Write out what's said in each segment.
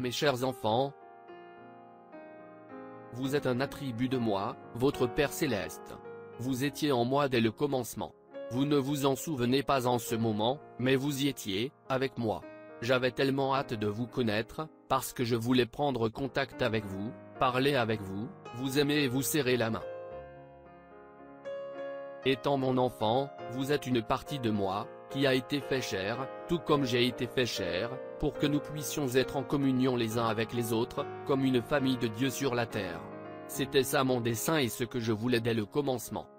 Mes chers enfants, vous êtes un attribut de moi, votre Père Céleste. Vous étiez en moi dès le commencement. Vous ne vous en souvenez pas en ce moment, mais vous y étiez, avec moi. J'avais tellement hâte de vous connaître, parce que je voulais prendre contact avec vous, parler avec vous, vous aimer et vous serrer la main. Étant mon enfant, vous êtes une partie de moi, qui a été fait chair, tout comme j'ai été fait chair, pour que nous puissions être en communion les uns avec les autres, comme une famille de Dieu sur la terre. C'était ça mon dessein et ce que je voulais dès le commencement.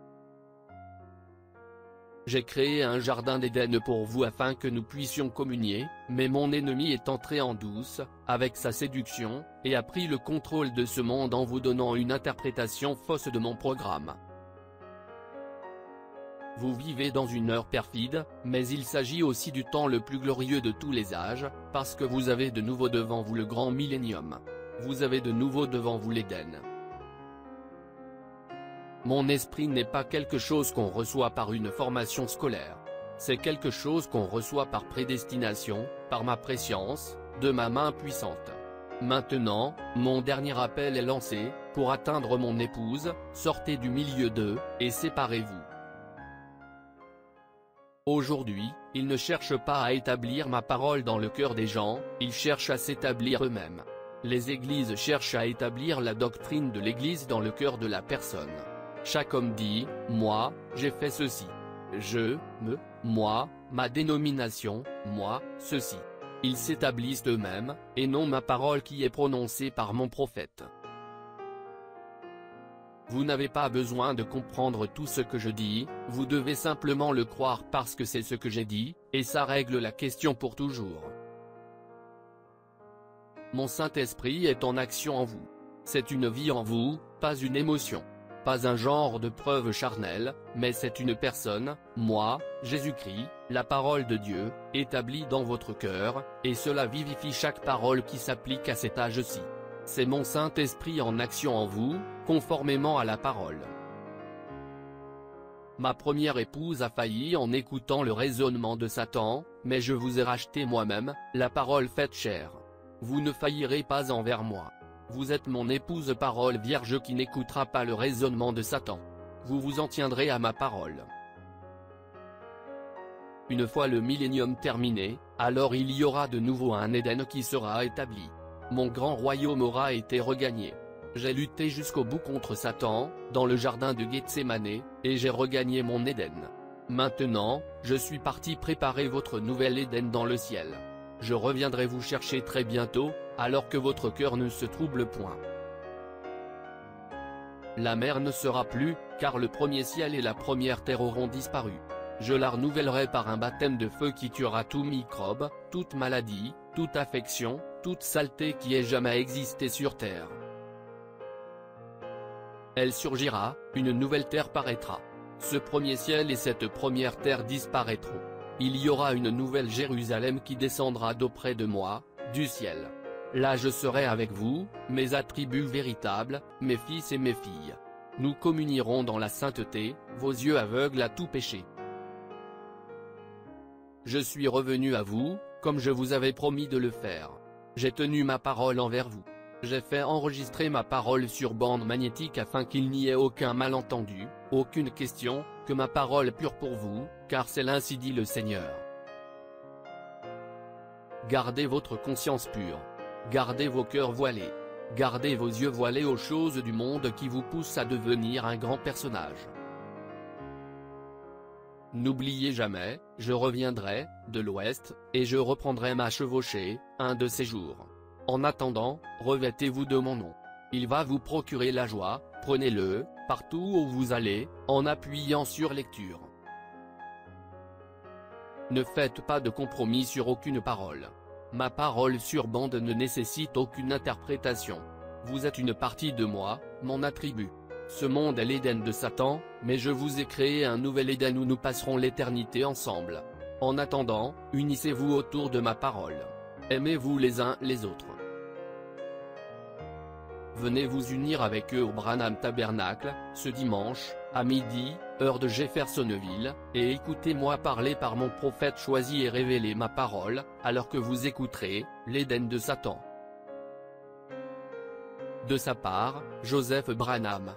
J'ai créé un jardin d'Éden pour vous afin que nous puissions communier, mais mon ennemi est entré en douce, avec sa séduction, et a pris le contrôle de ce monde en vous donnant une interprétation fausse de mon programme. Vous vivez dans une heure perfide, mais il s'agit aussi du temps le plus glorieux de tous les âges, parce que vous avez de nouveau devant vous le grand millénium. Vous avez de nouveau devant vous l'Éden. Mon esprit n'est pas quelque chose qu'on reçoit par une formation scolaire. C'est quelque chose qu'on reçoit par prédestination, par ma préscience, de ma main puissante. Maintenant, mon dernier appel est lancé, pour atteindre mon épouse, sortez du milieu d'eux, et séparez-vous. Aujourd'hui, ils ne cherchent pas à établir ma parole dans le cœur des gens, ils cherchent à s'établir eux-mêmes. Les églises cherchent à établir la doctrine de l'église dans le cœur de la personne. Chaque homme dit, moi, j'ai fait ceci. Moi, ma dénomination, moi, ceci. Ils s'établissent eux-mêmes, et non ma parole qui est prononcée par mon prophète. Vous n'avez pas besoin de comprendre tout ce que je dis, vous devez simplement le croire parce que c'est ce que j'ai dit, et ça règle la question pour toujours. Mon Saint-Esprit est en action en vous. C'est une vie en vous, pas une émotion. Pas un genre de preuve charnelle, mais c'est une personne, moi, Jésus-Christ, la parole de Dieu, établie dans votre cœur, et cela vivifie chaque parole qui s'applique à cet âge-ci. C'est mon Saint-Esprit en action en vous, conformément à la parole. Ma première épouse a failli en écoutant le raisonnement de Satan, mais je vous ai racheté moi-même, la parole faite chair. Vous ne faillirez pas envers moi. Vous êtes mon épouse parole vierge qui n'écoutera pas le raisonnement de Satan. Vous vous en tiendrez à ma parole. Une fois le millénium terminé, alors il y aura de nouveau un Éden qui sera établi. Mon grand royaume aura été regagné. J'ai lutté jusqu'au bout contre Satan, dans le jardin de Gethsémane, et j'ai regagné mon Éden. Maintenant, je suis parti préparer votre nouvel Éden dans le ciel. Je reviendrai vous chercher très bientôt, alors que votre cœur ne se trouble point. La mer ne sera plus, car le premier ciel et la première terre auront disparu. Je la renouvellerai par un baptême de feu qui tuera tout microbe, toute maladie, toute affection, toute saleté qui ait jamais existé sur terre. Elle surgira, une nouvelle terre paraîtra. Ce premier ciel et cette première terre disparaîtront. Il y aura une nouvelle Jérusalem qui descendra d'auprès de moi, du ciel. Là je serai avec vous, mes attributs véritables, mes fils et mes filles. Nous communierons dans la sainteté, vos yeux aveugles à tout péché. Je suis revenu à vous, comme je vous avais promis de le faire. J'ai tenu ma parole envers vous. J'ai fait enregistrer ma parole sur bande magnétique afin qu'il n'y ait aucun malentendu, aucune question, que ma parole pure pour vous, car c'est l'ainsi dit le Seigneur. Gardez votre conscience pure. Gardez vos cœurs voilés. Gardez vos yeux voilés aux choses du monde qui vous poussent à devenir un grand personnage. N'oubliez jamais, je reviendrai, de l'Ouest, et je reprendrai ma chevauchée, un de ces jours. En attendant, revêtez-vous de mon nom. Il va vous procurer la joie, prenez-le, partout où vous allez, en appuyant sur lecture. Ne faites pas de compromis sur aucune parole. Ma parole sur bande ne nécessite aucune interprétation. Vous êtes une partie de moi, mon attribut. Ce monde est l'Éden de Satan, mais je vous ai créé un nouvel Éden où nous passerons l'éternité ensemble. En attendant, unissez-vous autour de ma parole. Aimez-vous les uns les autres. Venez vous unir avec eux au Branham Tabernacle, ce dimanche, à midi, heure de Jeffersonville, et écoutez-moi parler par mon prophète choisi et révéler ma parole, alors que vous écouterez, l'Éden de Satan. De sa part, Joseph Branham.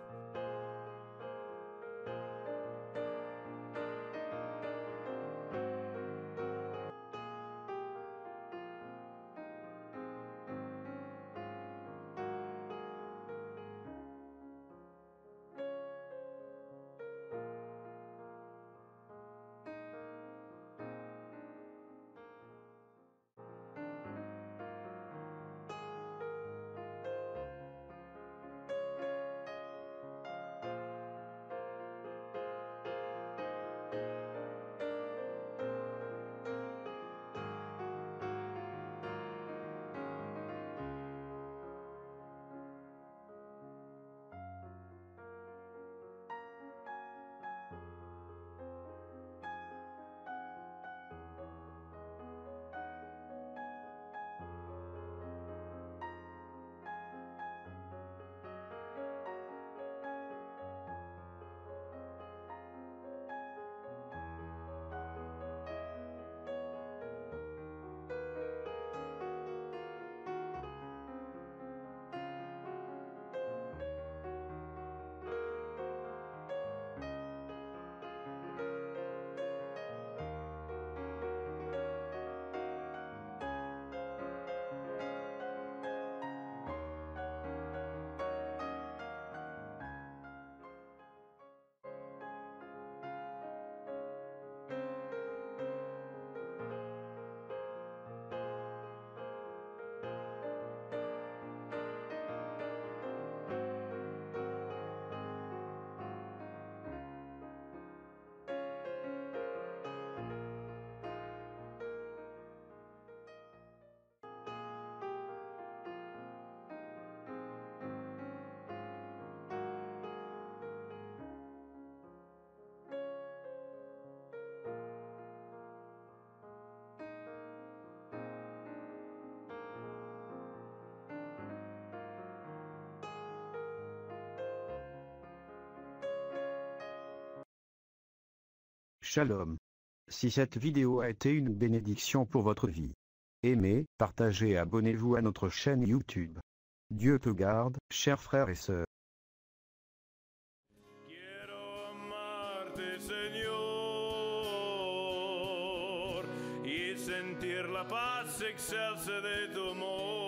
Shalom. Si cette vidéo a été une bénédiction pour votre vie, aimez, partagez et abonnez-vous à notre chaîne YouTube. Dieu te garde, chers frères et sœurs. Quiero amarte, Señor, y sentir la paz excelsa de tu amor.